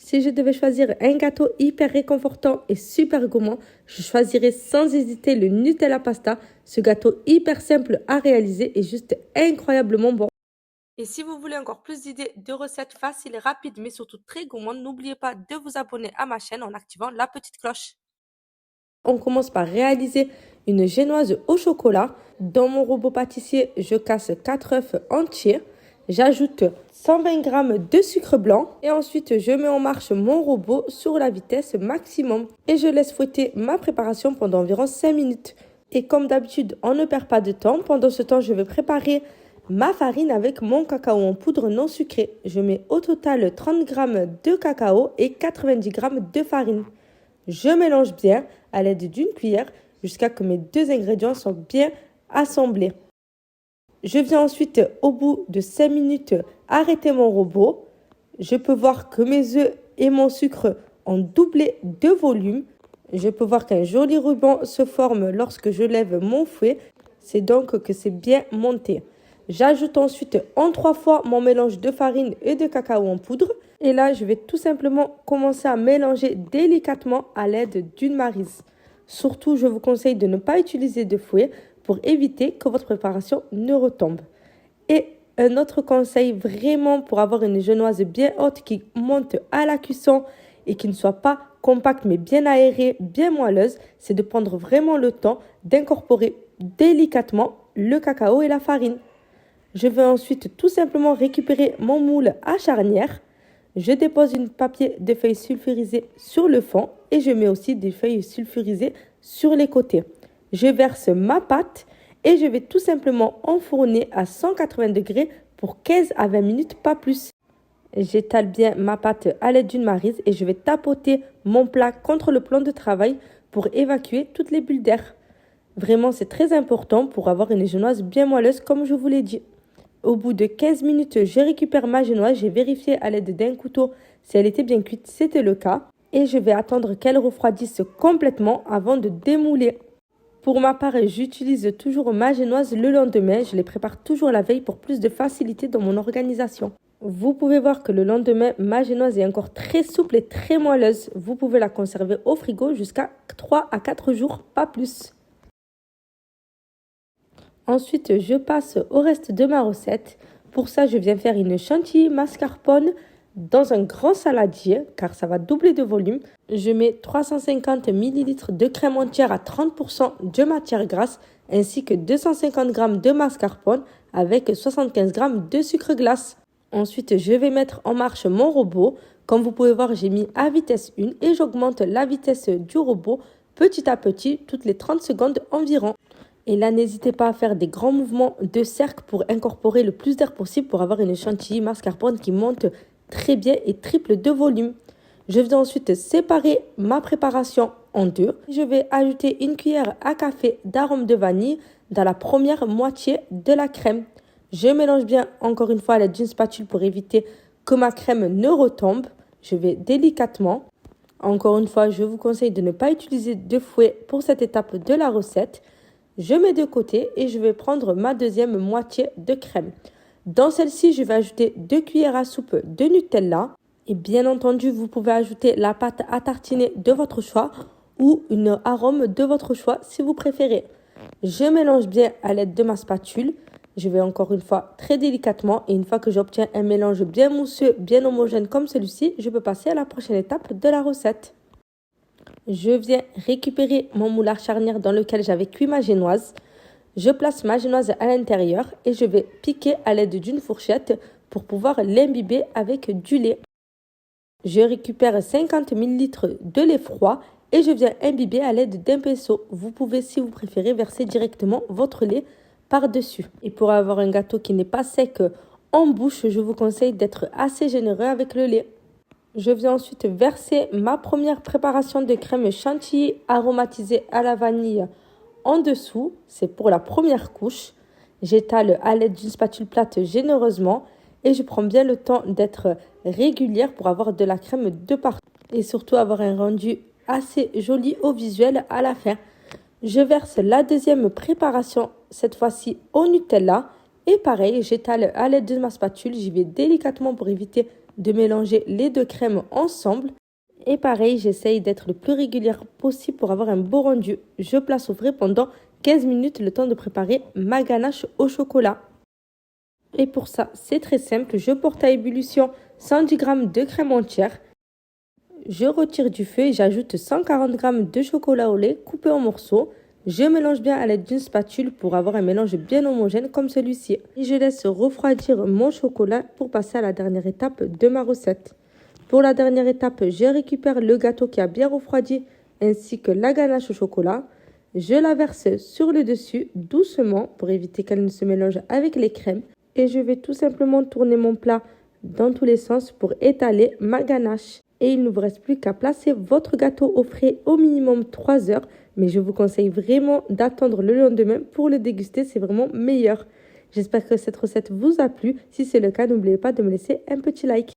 Si je devais choisir un gâteau hyper réconfortant et super gourmand, je choisirais sans hésiter le Nutella Pasta. Ce gâteau hyper simple à réaliser est juste incroyablement bon. Et si vous voulez encore plus d'idées de recettes faciles, rapides, mais surtout très gourmandes, n'oubliez pas de vous abonner à ma chaîne en activant la petite cloche. On commence par réaliser une génoise au chocolat. Dans mon robot pâtissier, je casse 4 œufs entiers. J'ajoute 120 g de sucre blanc et ensuite je mets en marche mon robot sur la vitesse maximum et je laisse fouetter ma préparation pendant environ 5 minutes. Et comme d'habitude, on ne perd pas de temps. Pendant ce temps, je vais préparer ma farine avec mon cacao en poudre non sucré. Je mets au total 30 g de cacao et 90 g de farine. Je mélange bien à l'aide d'une cuillère jusqu'à ce que mes deux ingrédients soient bien assemblés. Je viens ensuite, au bout de 5 minutes, arrêter mon robot. Je peux voir que mes œufs et mon sucre ont doublé de volume. Je peux voir qu'un joli ruban se forme lorsque je lève mon fouet. C'est donc que c'est bien monté. J'ajoute ensuite en 3 fois mon mélange de farine et de cacao en poudre. Et là, je vais tout simplement commencer à mélanger délicatement à l'aide d'une maryse. Surtout, je vous conseille de ne pas utiliser de fouet pour éviter que votre préparation ne retombe. Et un autre conseil vraiment pour avoir une génoise bien haute qui monte à la cuisson et qui ne soit pas compacte mais bien aérée, bien moelleuse, c'est de prendre vraiment le temps d'incorporer délicatement le cacao et la farine. Je vais ensuite tout simplement récupérer mon moule à charnière. Je dépose une papier de feuilles sulfurisées sur le fond et je mets aussi des feuilles sulfurisées sur les côtés. Je verse ma pâte et je vais tout simplement enfourner à 180 degrés pour 15 à 20 minutes, pas plus. J'étale bien ma pâte à l'aide d'une maryse et je vais tapoter mon plat contre le plan de travail pour évacuer toutes les bulles d'air. Vraiment, c'est très important pour avoir une génoise bien moelleuse comme je vous l'ai dit. Au bout de 15 minutes, je récupère ma génoise. J'ai vérifié à l'aide d'un couteau si elle était bien cuite. C'était le cas. Et je vais attendre qu'elle refroidisse complètement avant de démouler. Pour ma part, j'utilise toujours ma génoise le lendemain. Je les prépare toujours la veille pour plus de facilité dans mon organisation. Vous pouvez voir que le lendemain, ma génoise est encore très souple et très moelleuse. Vous pouvez la conserver au frigo jusqu'à 3 à 4 jours, pas plus. Ensuite, je passe au reste de ma recette. Pour ça, je viens faire une chantilly mascarpone dans un grand saladier car ça va doubler de volume. Je mets 350 ml de crème entière à 30% de matière grasse ainsi que 250 g de mascarpone avec 75 g de sucre glace. Ensuite, je vais mettre en marche mon robot. Comme vous pouvez voir, j'ai mis à vitesse 1 et j'augmente la vitesse du robot petit à petit toutes les 30 secondes environ. Et là, n'hésitez pas à faire des grands mouvements de cercle pour incorporer le plus d'air possible pour avoir une chantilly mascarpone qui monte très bien et triple de volume. Je vais ensuite séparer ma préparation en deux. Je vais ajouter une cuillère à café d'arôme de vanille dans la première moitié de la crème. Je mélange bien encore une fois à l'aide d'une spatule pour éviter que ma crème ne retombe. Je vais délicatement. Encore une fois, je vous conseille de ne pas utiliser de fouet pour cette étape de la recette. Je mets de côté et je vais prendre ma deuxième moitié de crème. Dans celle-ci, je vais ajouter 2 cuillères à soupe de Nutella. Et bien entendu, vous pouvez ajouter la pâte à tartiner de votre choix ou une arôme de votre choix si vous préférez. Je mélange bien à l'aide de ma spatule. Je vais encore une fois très délicatement et une fois que j'obtiens un mélange bien mousseux, bien homogène comme celui-ci, je peux passer à la prochaine étape de la recette. Je viens récupérer mon moule à charnière dans lequel j'avais cuit ma génoise. Je place ma génoise à l'intérieur et je vais piquer à l'aide d'une fourchette pour pouvoir l'imbiber avec du lait. Je récupère 50 ml de lait froid et je viens imbiber à l'aide d'un pinceau. Vous pouvez, si vous préférez, verser directement votre lait par-dessus. Et pour avoir un gâteau qui n'est pas sec en bouche, je vous conseille d'être assez généreux avec le lait. Je viens ensuite verser ma première préparation de crème chantilly aromatisée à la vanille en dessous. C'est pour la première couche. J'étale à l'aide d'une spatule plate généreusement et je prends bien le temps d'être régulière pour avoir de la crème de partout et surtout avoir un rendu assez joli au visuel à la fin. Je verse la deuxième préparation, cette fois-ci au Nutella. Et pareil, j'étale à l'aide de ma spatule. J'y vais délicatement pour éviter de mélanger les deux crèmes ensemble. Et pareil, j'essaye d'être le plus régulière possible pour avoir un beau rendu. Je place au frais pendant 15 minutes le temps de préparer ma ganache au chocolat. Et pour ça, c'est très simple. Je porte à ébullition 110 g de crème entière. Je retire du feu et j'ajoute 140 g de chocolat au lait coupé en morceaux. Je mélange bien à l'aide d'une spatule pour avoir un mélange bien homogène comme celui-ci. Et je laisse refroidir mon chocolat pour passer à la dernière étape de ma recette. Pour la dernière étape, je récupère le gâteau qui a bien refroidi ainsi que la ganache au chocolat. Je la verse sur le dessus doucement pour éviter qu'elle ne se mélange avec les crèmes. Et je vais tout simplement tourner mon plat dans tous les sens pour étaler ma ganache. Et il ne vous reste plus qu'à placer votre gâteau au frais au minimum 3 heures. Mais je vous conseille vraiment d'attendre le lendemain pour le déguster, c'est vraiment meilleur. J'espère que cette recette vous a plu. Si c'est le cas, n'oubliez pas de me laisser un petit like.